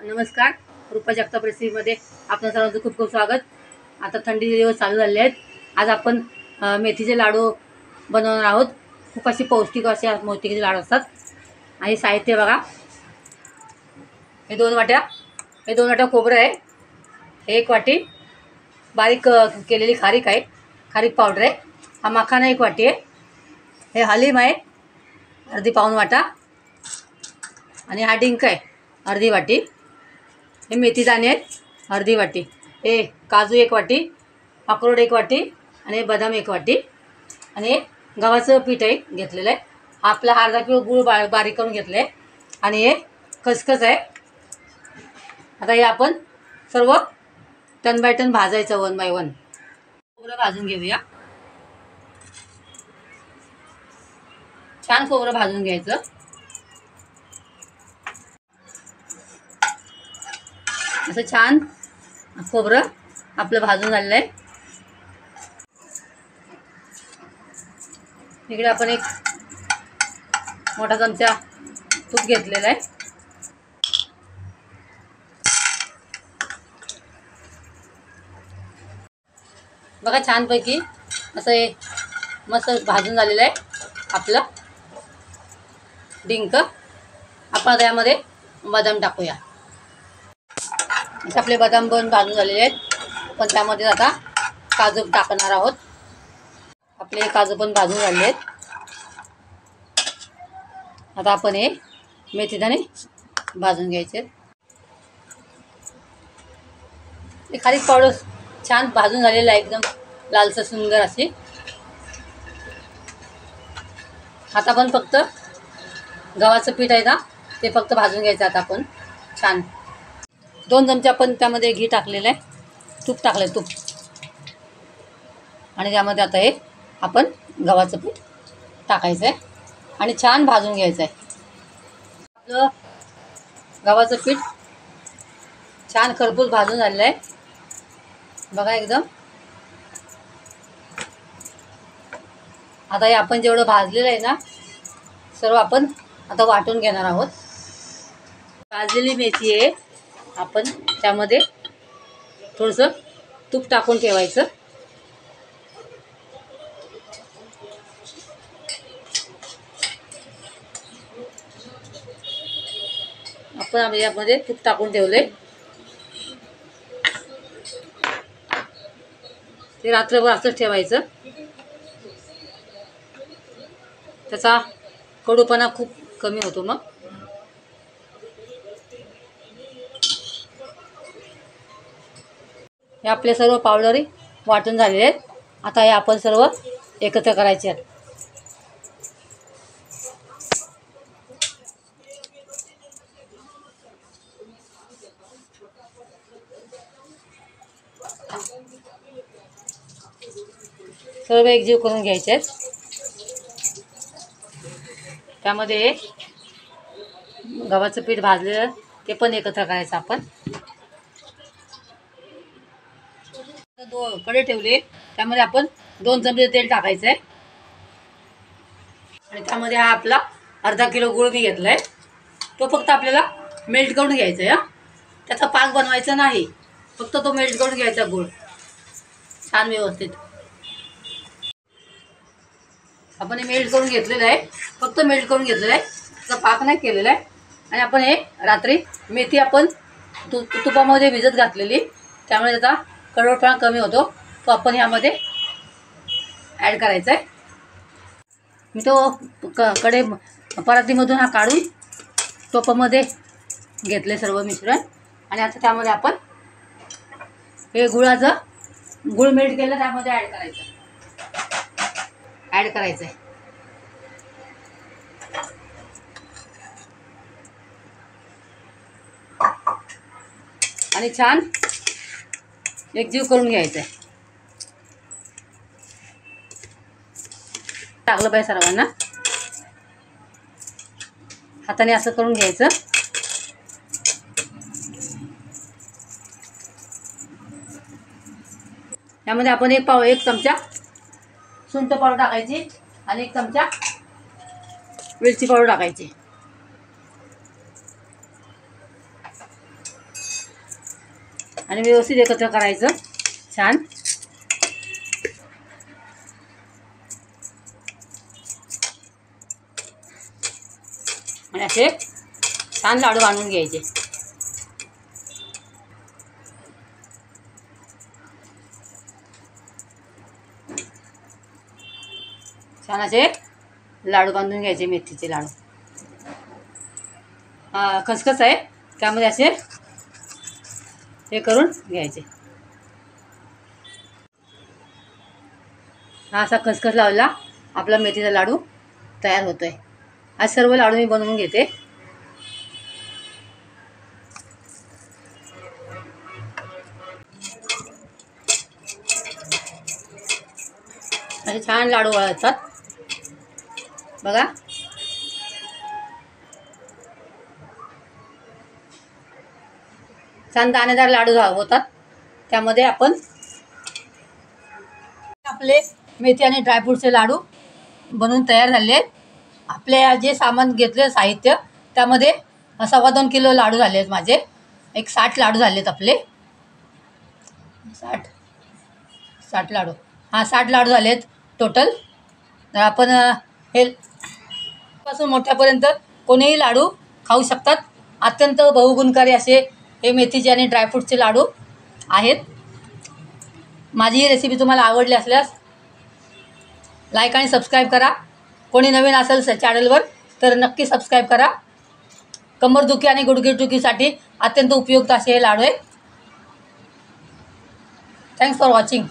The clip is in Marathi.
नमस्कार, रुपा जगताप रेसिपीमध्ये आपल्या सर्वांचं खूप खूप स्वागत। आता थंडीचे दिवस चालू झाले आहेत। आज आपण मेथीचे लाडू बनवणार आहोत। खूप असे पौष्टिक असे मेथीचे लाडू असतात। आणि साहित्य बघा, हे दोन वाट्या खोबरं आहे, एक वाटी बारीक केलेली खारीक आहे, खारीक पावडर आहे, हा मखाना एक वाटी आहे, हे हलीम आहे अर्धी पाऊण वाटा, आणि हा डिंक आहे अर्धी वाटी, हे मेथी दाणे आहेत अर्धी वाटी, हे काजू एक वाटी, अक्रोड एक वाटी, आणि बदाम एक वाटी, आणि गव्हाचं पीठ आहे घेतलेलं आहे, आपला अर्धा किलो गूळ बारीक करून घेतलं आहे, आणि हे खसखस आहे। आता हे आपण सर्व टन बाय टन भाजायचं, 1 बाय 1 खोबरं भाजून घेऊया। छान खोबरं भाजून घ्यायचं। असं छान खोबरं आपलं भाजून झालेलं आहे। इकडे आपण एक मोठा चमचा तूप घेतलेला आहे। बघा छानपैकी असं हे मस्त भाजून झालेलं आहे आपलं डिंक। आपण त्यामध्ये बदाम टाकूया। आपले बदाम पण भाजून झालेले आहेत, पण त्यामध्ये आता काजू टाकणार आहोत। आपले काजू पण भाजून झालेले आहेत। आता आपण हे मेथीदाणे भाजून घ्यायचे। हे खारीक पावडर छान भाजून झालेलं आहे, एकदम लालसर सुंदर अशी। आता आपण फक्त गव्हाचं पीठ आहे ना, ते फक्त भाजून घ्यायचं। आता आपण छान 2 चमचे आपण त्यामध्ये घी टाकलेलं आहे, तूप टाकलं आहे, तूप, आणि त्यामध्ये आता हे आपण गव्हाचं पीठ टाकायचं आहे आणि छान भाजून घ्यायचं आहे। आपलं गव्हाचं पीठ छान खरपूस भाजून झालेलं आहे बघा एकदम। आता हे आपण जेवढं भाजलेलं आहे ना, सर्व आपण आता वाटून घेणार आहोत। भाजलेली मेथी आहे, आपण त्यामध्ये थोडंसं तूप टाकून ठेवायचं। आपण यामध्ये तूप टाकून ठेवले, ते रात्रभर असंच ठेवायचं। त्याचा कडूपणा खूप कमी होतो मग। हे आपले सर्व पावडरी वाटून झालेले आहेत। आता हे आपण सर्व एकत्र करायचे आहेत। सर्व एकजीव करून घ्यायचे आहेत। त्यामध्ये गव्हाचं पीठ भाजलेलं ते पण एकत्र करायचं आपण। कडे ठेवले, त्यामध्ये आपण 2 चमचे तेल टाकायचं आहे, आणि त्यामध्ये हा आपला अर्धा किलो गूळ मी घेतलाय, तो फक्त आपल्याला मेल्ट करून घ्यायचा आहे। त्याचा पाक बनवायचा नाही, फक्त तो मेल्ट करून घ्यायचा गूळ छान व्यवस्थित। आपण हे मेल्ट करून घेतलेलं आहे, फक्त मेल्ट करून घेतलेलं आहे, त्याचा पाक नाही केलेला आहे। आणि आपण हे रात्री मेथी आपण तुपामध्ये भिजत घातलेली, त्यामुळे त्याचा कडवटपणा कमी होतो, तो आपण यामध्ये ॲड करायचा आहे। मी तो कडे परातीमधून हा काढून टोपामध्ये घेतले सर्व मिश्रण, आणि आता त्यामध्ये आपण हे गूळ मेल्ट केलं त्यामध्ये ॲड करायचं आहे। आणि छान एकजीव करून घ्यायचं आहे। टाकलं पाहिजे सर्वांना, हाताने असं करून घ्यायचं। यामध्ये आपण एक चमचा सुंठ पावडर टाकायची, आणि 1 चमचा वेलची पावडर टाकायची। आणि व्यवस्थित एकत्र करायचं छान. आणि असे छान लाडू बांधून घ्यायचे. छान असे लाडू बांधून घ्यायचे मेथीचे लाडू. खसखस आहे त्यामध्ये असे हे करून घ्यायचे. हा असा खसखस लावला आपला मेथीचा लाडू तयार होतोय. आज सर्व लाडू मी बनवून घेते. असे छान लाडू वळतात बघा. छान दाणेदार लाडू होतात. त्यामध्ये आपण आपले मेथी आणि ड्रायफ्रूटचे लाडू बनवून तयार झाले आहेत. आपले जे सामान घेतले साहित्य त्यामध्ये 2.25 किलो लाडू झाले आहेत माझे. एक 60 लाडू झाले आहेत आपले. 60 लाडू. 60 लाडू झाले आहेत टोटल. तर आपण हे पासून मोठ्यापर्यंत कोणीही लाडू खाऊ शकतात. अत्यंत बहुगुणकारी असे हे मेथीचे आणि ड्रायफ्रूटचे लाडू आहेत. माझी ही रेसिपी तुम्हाला आवडली असल्यास लाईक आणि सबस्क्राईब करा. कोणी नवीन असेल चॅनलवर तर नक्की सबस्क्राईब करा. कंबरदुखी आणि गुडघेदुखीसाठी अत्यंत उपयुक्त असे हे लाडू आहेत. Thanks for watching.